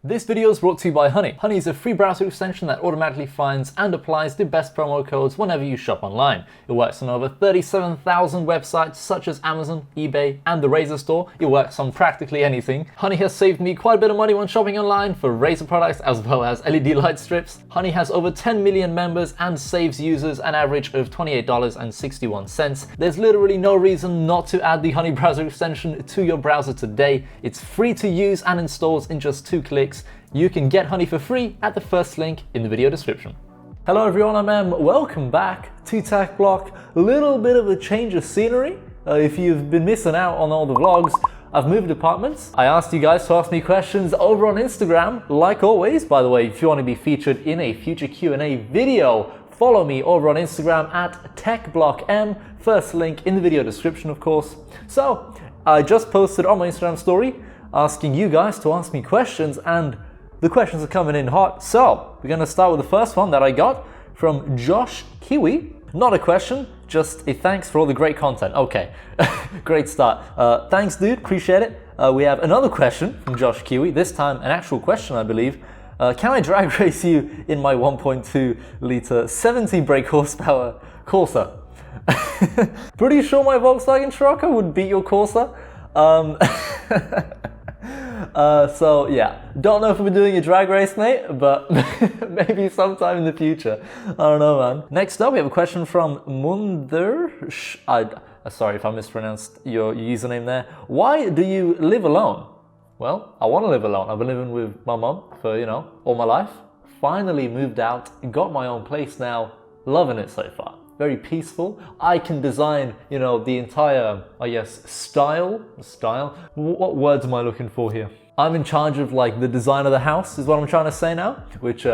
This video is brought to you by Honey. Honey is a free browser extension that automatically finds and applies the best promo codes whenever you shop online. It works on over 37,000 websites such as Amazon, eBay, and the Razer store. It works on practically anything. Honey has saved me quite a bit of money when shopping online for Razer products as well as LED light strips. Honey has over 10 million members and saves users an average of $28.61. There's literally no reason not to add the Honey browser extension to your browser today. It's free to use and installs in just 2 clicks. You can get Honey for free at the first link in the video description. Hello everyone, I'm Em. Welcome back to TechBlock. A little bit of a change of scenery. If you've been missing out on all the vlogs, I've moved apartments. I asked you guys to ask me questions over on Instagram. Like always, by the way, if you want to be featured in a future Q&A video, follow me over on Instagram at TechBlockM. First link in the video description, of course. So, I just posted on my Instagram story asking you guys to ask me questions, and the questions are coming in hot. So we're gonna start with the first one that I got from Josh Kiwi. Not a question, just a thanks for all the great content. Okay, great start. Thanks dude, appreciate it. We have another question from Josh Kiwi, this time an actual question I believe. Can I drag race you in my 1.2 litre 70 brake horsepower Corsa? Pretty sure my Volkswagen Scirocco would beat your Corsa. So yeah, don't know if we're doing a drag race, mate, but maybe sometime in the future. I don't know, man. Next up, we have a question from Munder. Sorry if I mispronounced your username there. Why do you live alone? Well, I want to live alone. I've been living with my mum for, all my life. Finally moved out, got my own place now, loving it so far. Very peaceful. I can design, the entire, style. What words am I looking for here? I'm in charge of the design of the house is what I'm trying to say now, which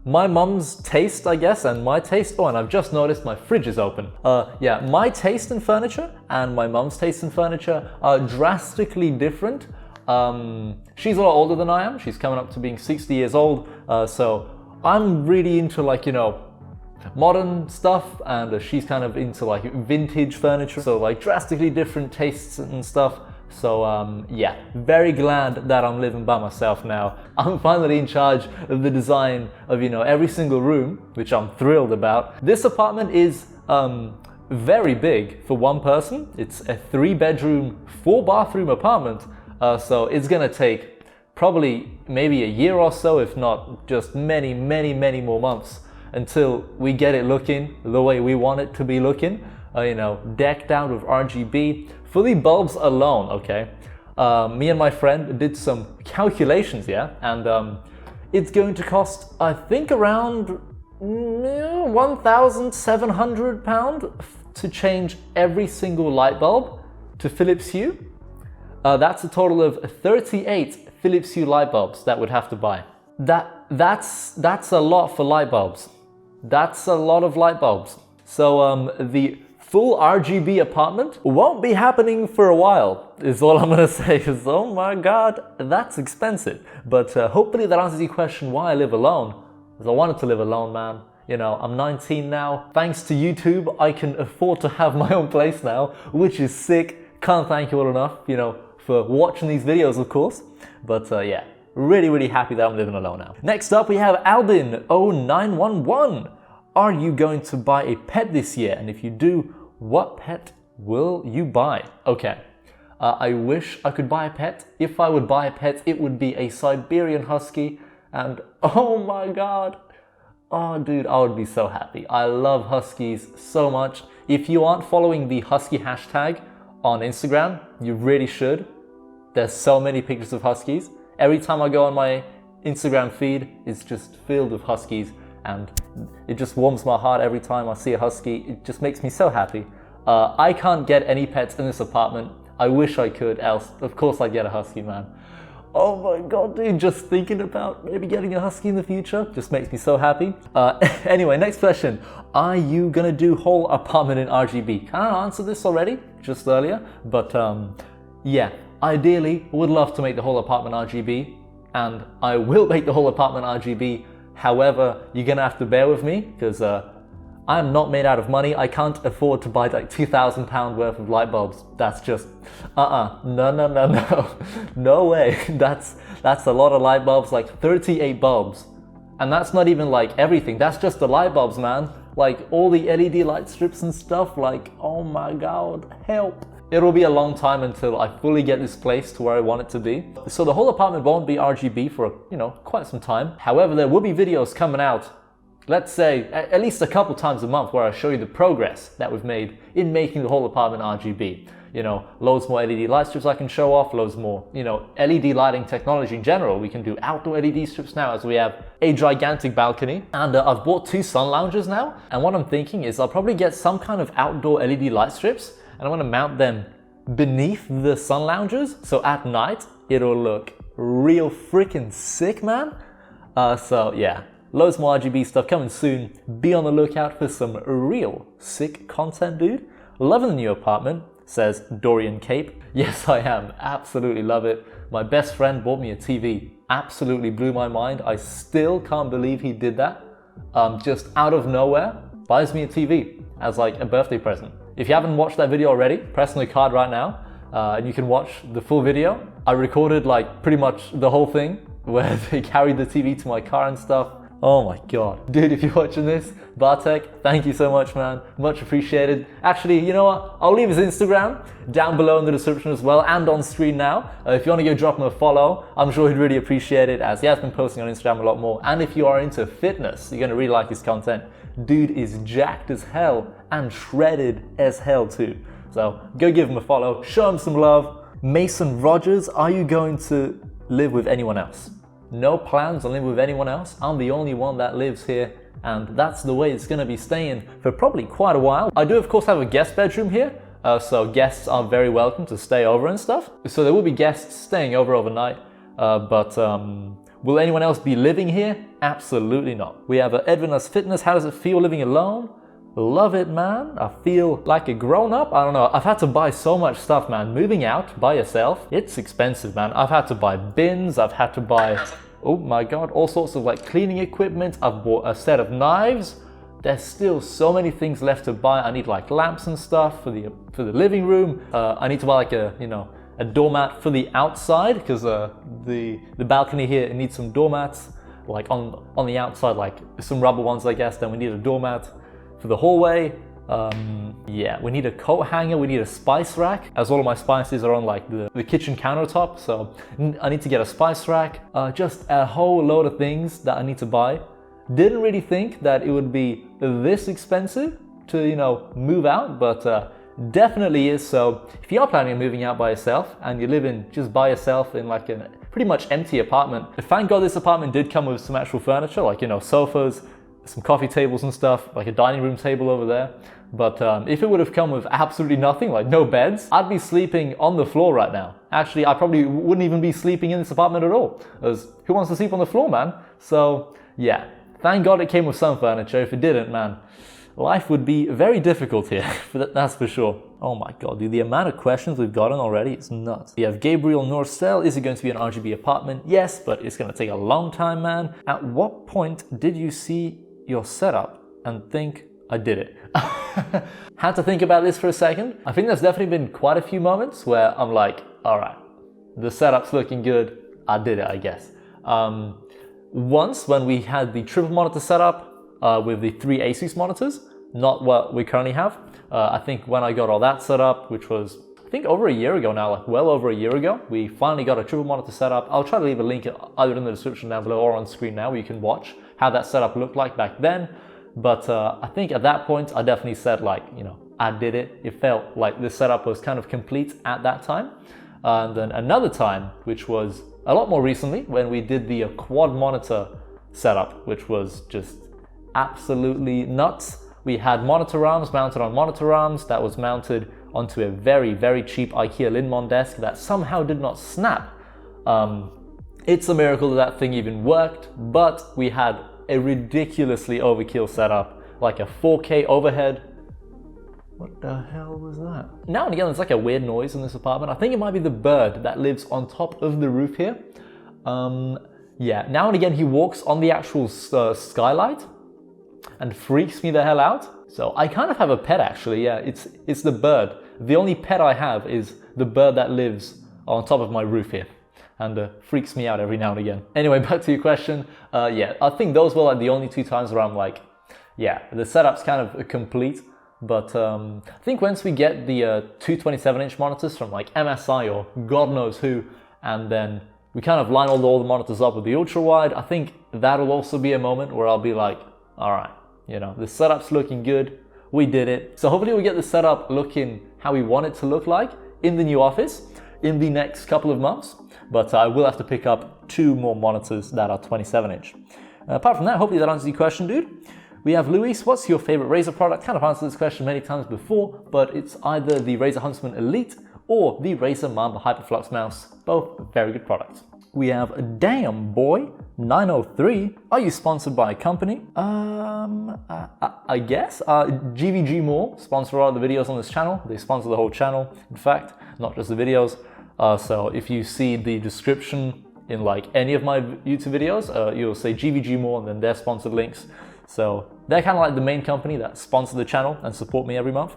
my mum's taste, I guess, and my taste. Oh, and I've just noticed my fridge is open. My taste in furniture and my mum's taste in furniture are drastically different. She's a lot older than I am. She's coming up to being 60 years old. So I'm really into modern stuff, and she's kind of into vintage furniture, so drastically different tastes and stuff. So yeah, very glad that I'm living by myself now. I'm finally in charge of the design of every single room, which I'm thrilled about. This apartment is very big for one person. It's a 3-bedroom 4-bathroom apartment, so it's gonna take probably maybe a year or so, if not just many more months, until we get it looking the way we want it to be looking, decked out with RGB. For the bulbs alone, okay, me and my friend did some calculations, yeah, and it's going to cost, I think, around £1,700 to change every single light bulb to Philips Hue. That's a total of 38 Philips Hue light bulbs that would have to buy. That's a lot for light bulbs. That's a lot of light bulbs. So the full RGB apartment won't be happening for a while, is all I'm gonna say, because oh my god, that's expensive. But hopefully that answers your question why I live alone, because I wanted to live alone, man. I'm 19 now. Thanks to YouTube, I can afford to have my own place now, which is sick. Can't thank you all enough, for watching these videos, of course. But yeah. Really happy that I'm living alone now. Next up, we have Albin0911. Are you going to buy a pet this year? And if you do, what pet will you buy? Okay, I wish I could buy a pet. If I would buy a pet, it would be a Siberian husky. And oh my god, oh dude, I would be so happy. I love huskies so much. If you aren't following the husky hashtag on Instagram, you really should. There's so many pictures of huskies. Every time I go on my Instagram feed, it's just filled with huskies, and it just warms my heart every time I see a husky. It just makes me so happy. I can't get any pets in this apartment. I wish I could, else of course I'd get a husky, man. Oh my god, dude, just thinking about maybe getting a husky in the future just makes me so happy. Anyway, next question. Are you gonna do whole apartment in RGB? Kind of answered this already, just earlier, but yeah. Ideally, would love to make the whole apartment RGB, and I will make the whole apartment RGB. However, you're gonna have to bear with me, because I am not made out of money. I can't afford to buy like £2,000 worth of light bulbs. That's just, no. No way. That's a lot of light bulbs, like 38 bulbs. And that's not even like everything. That's just the light bulbs, man. Like all the LED light strips and stuff, like, oh my God, help. It'll be a long time until I fully get this place to where I want it to be. So the whole apartment won't be RGB for, quite some time. However, there will be videos coming out, let's say at least a couple times a month, where I show you the progress that we've made in making the whole apartment RGB. Loads more LED light strips I can show off, loads more, LED lighting technology in general. We can do outdoor LED strips now, as we have a gigantic balcony. And I've bought 2 sun lounges now. And what I'm thinking is I'll probably get some kind of outdoor LED light strips, and I'm gonna mount them beneath the sun lounges. So at night, it'll look real freaking sick, man. So yeah, loads more RGB stuff coming soon. Be on the lookout for some real sick content, dude. Loving the new apartment, says Dorian Cape. Yes, I am. Absolutely love it. My best friend bought me a TV. Absolutely blew my mind. I still can't believe he did that. Just out of nowhere, buys me a TV as like a birthday present. If you haven't watched that video already, press on the card right now, and you can watch the full video. I recorded like pretty much the whole thing where they carried the TV to my car and stuff. Oh my God. Dude, if you're watching this, Bartek, thank you so much, man. Much appreciated. Actually, you know what? I'll leave his Instagram down below in the description as well, and on screen now. If you want to go drop him a follow, I'm sure he'd really appreciate it, as he has been posting on Instagram a lot more. And if you are into fitness, you're going to really like his content. Dude is jacked as hell and shredded as hell too. So go give him a follow, show him some love. Mason Rogers, are you going to live with anyone else? No plans on living with anyone else. I'm the only one that lives here, and that's the way it's going to be staying for probably quite a while. I do of course have a guest bedroom here, so guests are very welcome to stay over and stuff. So there will be guests staying over overnight, but will anyone else be living here? Absolutely not. We have Edwin Fitness. How does it feel living alone? Love it, man. I feel like a grown-up. I don't know. I've had to buy so much stuff, man. Moving out by yourself, it's expensive, man. I've had to buy bins. I've had to buy, oh my God, all sorts of like cleaning equipment. I've bought a set of knives. There's still so many things left to buy. I need like lamps and stuff for the living room. I need to buy like a doormat for the outside, because the balcony here, it needs some doormats, like on the outside, like some rubber ones, I guess. Then we need a doormat for the hallway. Yeah, we need a coat hanger, we need a spice rack, as all of my spices are on like the kitchen countertop, so I need to get a spice rack. Just a whole load of things that I need to buy. Didn't really think that it would be this expensive to, move out, but definitely is. So if you are planning on moving out by yourself and you're living just by yourself in like a pretty much empty apartment, thank God this apartment did come with some actual furniture, like, sofas, some coffee tables and stuff, like a dining room table over there. But if it would have come with absolutely nothing, like no beds, I'd be sleeping on the floor right now. Actually, I probably wouldn't even be sleeping in this apartment at all, as who wants to sleep on the floor, man? So yeah, thank God it came with some furniture. If it didn't, man, life would be very difficult here, that's for sure. Oh my God, dude, the amount of questions we've gotten already is nuts. We have Gabriel Norcell. Is it going to be an RGB apartment? Yes, but it's going to take a long time, man. At what point did you see your setup and think, I did it? Had to think about this for a second. I think there's definitely been quite a few moments where I'm like, all right, the setup's looking good. I did it, I guess. Once when we had the triple monitor setup with the 3 Asus monitors, not what we currently have. I think when I got all that set up, which was, I think over a year ago now, like well over a year ago, we finally got a triple monitor setup. I'll try to leave a link either in the description down below or on screen now, where you can watch how that setup looked like back then. But I think at that point, I definitely said like, I did it. It felt like the setup was kind of complete at that time. And then another time, which was a lot more recently, when we did the quad monitor setup, which was just absolutely nuts. We had monitor arms mounted on monitor arms that was mounted onto a very, very cheap IKEA Lindmon desk that somehow did not snap. It's a miracle that thing even worked, but we had a ridiculously overkill setup, like a 4K overhead. What the hell was that? Now and again, there's like a weird noise in this apartment. I think it might be the bird that lives on top of the roof here. Yeah, now and again, he walks on the actual skylight. and freaks me the hell out. So I kind of have a pet actually, yeah, it's the bird. The only pet I have is the bird that lives on top of my roof here and freaks me out every now and again. Anyway, back to your question. Yeah, I think those were like the only 2 times where I'm like, yeah, the setup's kind of complete. But I think once we get the 2 27-inch monitors from like MSI or God knows who, and then we kind of line all the monitors up with the ultra wide, I think that'll also be a moment where I'll be like, all right, you know, the setup's looking good, we did it. So hopefully we get the setup looking how we want it to look like in the new office in the next couple of months. But I will have to pick up 2 more monitors that are 27-inch. Apart from that, hopefully that answers your question, dude. We have Luis, what's your favorite Razer product? Kind of answered this question many times before, but it's either the Razer Huntsman Elite or the Razer Mamba Hyperflux mouse. Both very good products. We have Damn Boy 903. Are you sponsored by a company? I guess. GVG More sponsor all the videos on this channel. They sponsor the whole channel, in fact, not just the videos. So if you see the description in like any of my YouTube videos, you'll say GVG More and then their sponsored links. So they're kind of like the main company that sponsor the channel and support me every month.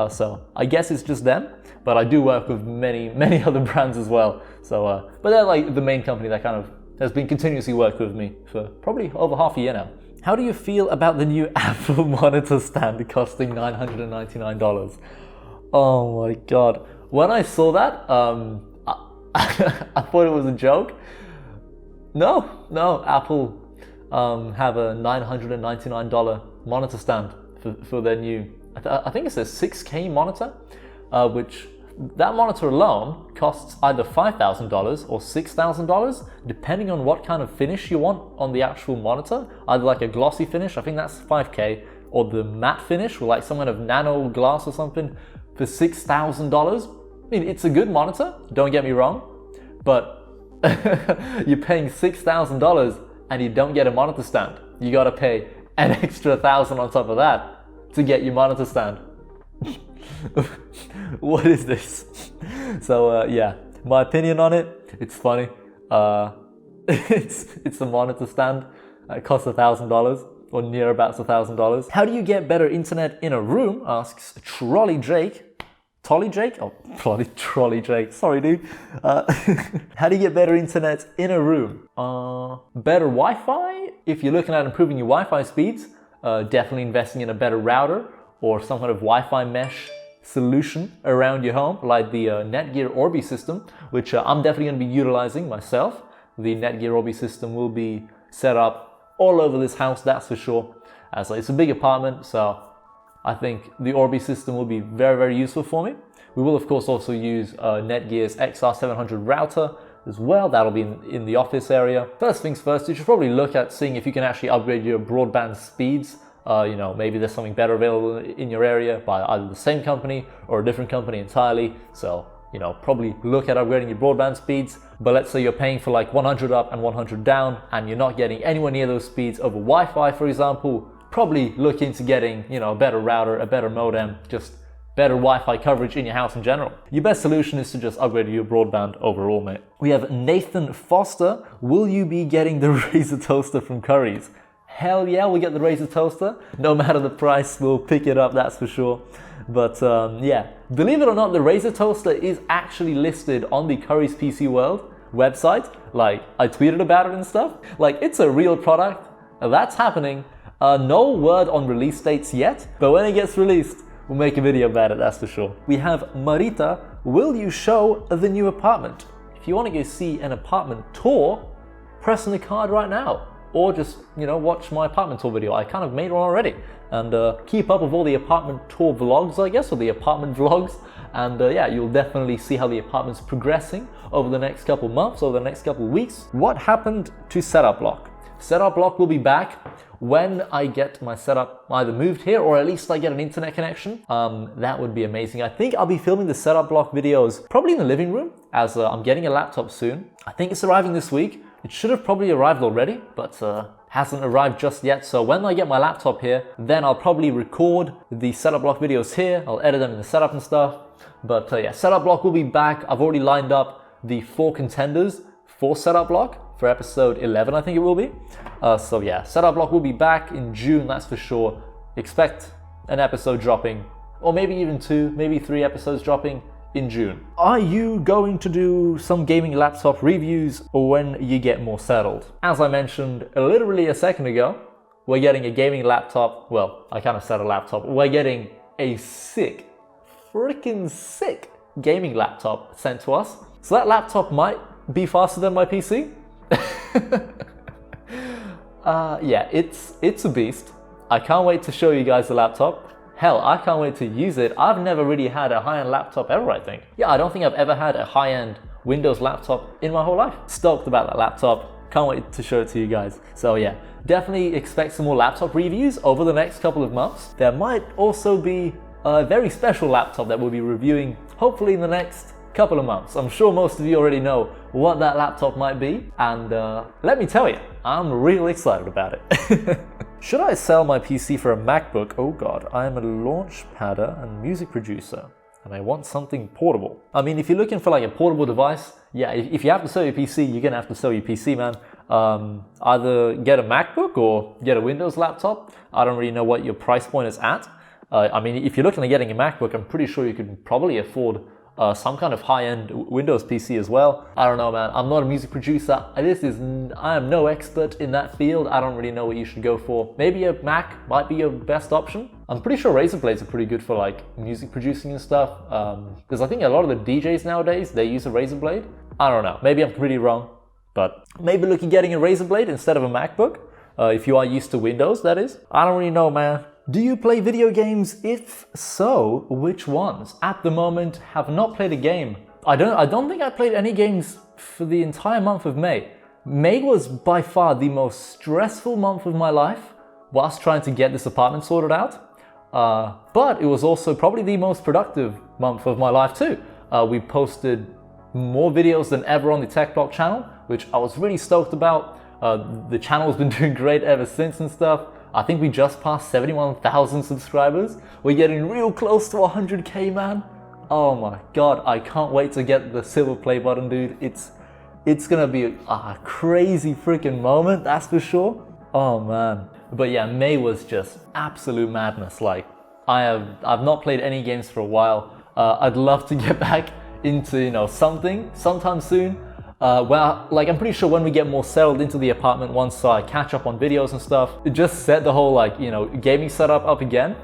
So I guess it's just them, but I do work with many other brands as well. So, but they're like the main company that kind of has been continuously working with me for probably over half a year now. How do you feel about the new Apple monitor stand costing $999? Oh my God. When I saw that, I thought it was a joke. No, Apple have a $999 monitor stand for their new, I think it's a 6K monitor, which that monitor alone costs either $5,000 or $6,000, depending on what kind of finish you want on the actual monitor. Either like a glossy finish, I think that's $5K, or the matte finish with like some kind of nano glass or something for $6,000. I mean, it's a good monitor, don't get me wrong, but you're paying $6,000 and you don't get a monitor stand. You gotta pay an extra $1,000 on top of that to get your monitor stand. What is this? So yeah, my opinion on it, it's funny. It's a monitor stand. It costs $1,000 or near about $1,000. How do you get better internet in a room? Asks Trolley Jake. Tolly Jake? Oh, bloody Trolley Jake. Sorry, dude. How do you get better internet in a room? Better Wi-Fi? If you're looking at improving your Wi-Fi speeds, definitely investing in a better router or some kind of Wi-Fi mesh solution around your home, like the Netgear Orbi system, which I'm definitely going to be utilizing myself. The Netgear Orbi system will be set up all over this house, that's for sure. As it's a big apartment, so I think the Orbi system will be very, very useful for me. We will, of course, also use Netgear's XR700 router as well. That'll be in the office area. First things first, you should probably look at seeing if you can actually upgrade your broadband speeds. You know, maybe there's something better available in your area by either the same company or a different company entirely. So, you know, probably look at upgrading your broadband speeds. But let's say you're paying for like 100 up and 100 down and you're not getting anywhere near those speeds over Wi-Fi, for example. Probably look into getting, you know, a better router, a better modem, just better Wi-Fi coverage in your house in general. Your best solution is to just upgrade your broadband overall, mate. We have Nathan Foster. Will you be getting the Razer toaster from Currys? Hell yeah, we'll get the Razer toaster. No matter the price, we'll pick it up, that's for sure. But yeah, believe it or not, the Razer toaster is actually listed on the Currys PC World website. Like, I tweeted about it and stuff. Like, it's a real product. That's happening. No word on release dates yet, but when it gets released, we'll make a video about it, that's for sure. We have Marita. Will you show the new apartment? If you want to go see an apartment tour, press on the card right now. Or just, you know, watch my apartment tour video. I kind of made one already. And keep up with all the apartment tour vlogs, I guess, or the apartment vlogs. And yeah, you'll definitely see how the apartment's progressing over the next couple months, over the next couple weeks. What happened to Setup Block? Setup Block will be back when I get my setup either moved here or at least I get an internet connection. That would be amazing. I think I'll be filming the Setup Block videos probably in the living room, as I'm getting a laptop soon. I think it's arriving this week. It should have probably arrived already, but hasn't arrived just yet. So when I get my laptop here, then I'll probably record the Setup Block videos here. I'll edit them in the setup and stuff. But yeah, Setup Block will be back. I've already lined up the 4 contenders for Setup Block for episode 11, I think it will be. So yeah, Setup Block will be back in June, that's for sure. Expect an episode dropping, or maybe even 2, maybe 3 episodes dropping in June. Are you going to do some gaming laptop reviews when you get more settled? As I mentioned literally a second ago, we're getting a gaming laptop. Well, I kind of said a laptop. We're getting a sick, freaking sick gaming laptop sent to us. So that laptop might be faster than my PC. Yeah, it's a beast. I can't wait to show you guys the laptop. Hell, I can't wait to use it. I've never really had a high-end laptop ever, I think. Yeah, I don't think I've ever had a high-end Windows laptop in my whole life. Stoked about that laptop. Can't wait to show it to you guys. So yeah, definitely expect some more laptop reviews over the next couple of months. There might also be a very special laptop that we'll be reviewing hopefully in the next couple of months. I'm sure most of you already know what that laptop might be, and let me tell you, I'm real excited about it. Should I sell my PC for a MacBook? Oh god, I am a launch padder and music producer, and I want something portable. I mean, if you're looking for like a portable device, yeah, if you have to sell your PC, you're gonna have to sell your PC, man. Either get a MacBook or get a Windows laptop. I don't really know what your price point is at. I mean, if you're looking at getting a MacBook, I'm pretty sure you could probably afford some kind of high-end Windows PC as well. I don't know, man. I'm not a music producer. I am no expert in that field. I don't really know what you should go for. Maybe a Mac might be your best option. I'm pretty sure Razer Blades are pretty good for like music producing and stuff. Because I think a lot of the DJs nowadays, they use a Razer Blade. I don't know. Maybe I'm pretty wrong. But maybe look at getting a Razer Blade instead of a MacBook. If you are used to Windows, that is. I don't really know, man. Do you play video games? If so, which ones? At the moment, have not played a game. I don't think I played any games for the entire month of May. May was by far the most stressful month of my life whilst trying to get this apartment sorted out. But it was also probably the most productive month of my life too. We posted more videos than ever on the TechBlock channel, which I was really stoked about. The channel's been doing great ever since and stuff. I think we just passed 71,000 subscribers. We're getting real close to 100k, man. Oh my god, I can't wait to get the silver play button, dude. It's gonna be a crazy freaking moment, that's for sure. Oh man. But yeah, May was just absolute madness. Like, I've not played any games for a while. I'd love to get back into, you know, something sometime soon. Well, like, I'm pretty sure when we get more settled into the apartment, once I catch up on videos and stuff, just set the whole, like, you know, gaming setup up again,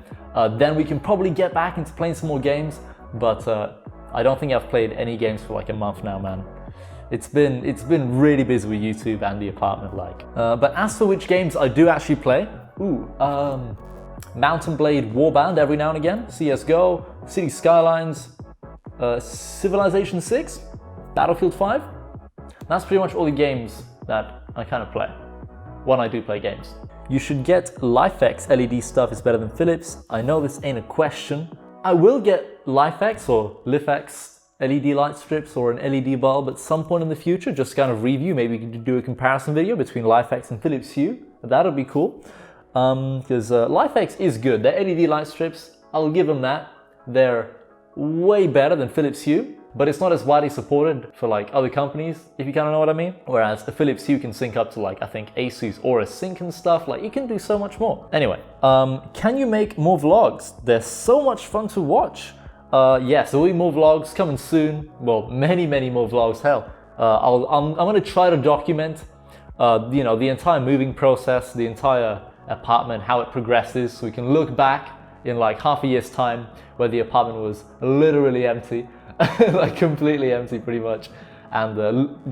then we can probably get back into playing some more games. But I don't think I've played any games for like a month now, man. It's been really busy with YouTube and the apartment, like. But as for which games I do actually play, Mountain Blade Warband every now and again, CSGO, City Skylines, Civilization 6, Battlefield 5. That's pretty much all the games that I kind of play when I do play games. You should get LifeX LED stuff is better than Philips. I know this ain't a question. I will get LifeX or LifX LED light strips or an LED bulb at some point in the future, just kind of review. Maybe we could do a comparison video between LifeX and Philips Hue. That'll be cool. Because LifeX is good. Their LED light strips, I'll give them that. They're way better than Philips Hue, but it's not as widely supported for like other companies, if you kind of know what I mean. Whereas the Philips Hue can sync up to like, I think Asus Aura Sync and stuff. Like, you can do so much more. Anyway, can you make more vlogs? They're so much fun to watch. Yeah, so there'll be more vlogs coming soon. Well, many more vlogs. Hell, I'm gonna try to document, you know, the entire moving process, the entire apartment, how it progresses, so we can look back in like half a year's time where the apartment was literally empty, like completely empty pretty much, and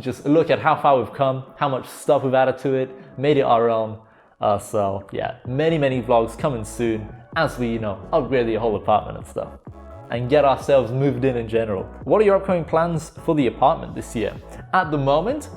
just look at how far we've come, how much stuff we've added to it, made it our own. So yeah, many vlogs coming soon as we, you know, upgrade the whole apartment and stuff and get ourselves moved in general. What are your upcoming plans for the apartment this year? At the moment,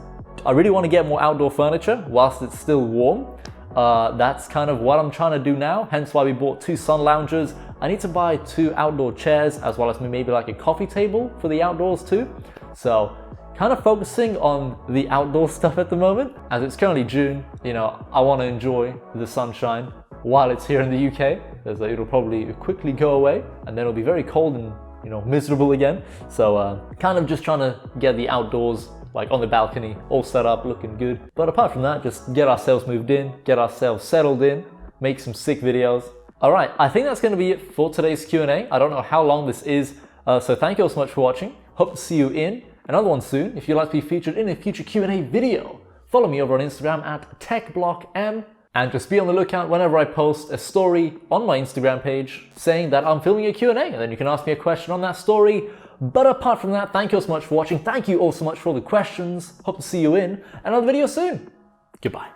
I really want to get more outdoor furniture whilst it's still warm. That's kind of what I'm trying to do now, hence why we bought 2 sun loungers. I need to buy 2 outdoor chairs as well as maybe like a coffee table for the outdoors too. So kind of focusing on the outdoor stuff at the moment. As it's currently June, you know, I want to enjoy the sunshine while it's here in the UK, because it'll probably quickly go away and then it'll be very cold and, you know, miserable again. So kind of just trying to get the outdoors like on the balcony, all set up, looking good. But apart from that, just get ourselves moved in, get ourselves settled in, make some sick videos. All right, I think that's going to be it for today's Q&A. I don't know how long this is, so thank you all so much for watching. Hope to see you in another one soon. If you'd like to be featured in a future Q&A video, follow me over on Instagram at TechBlockM, and just be on the lookout whenever I post a story on my Instagram page saying that I'm filming a Q&A, and then you can ask me a question on that story. But apart from that, thank you all so much for watching. Thank you all so much for all the questions. Hope to see you in another video soon. Goodbye.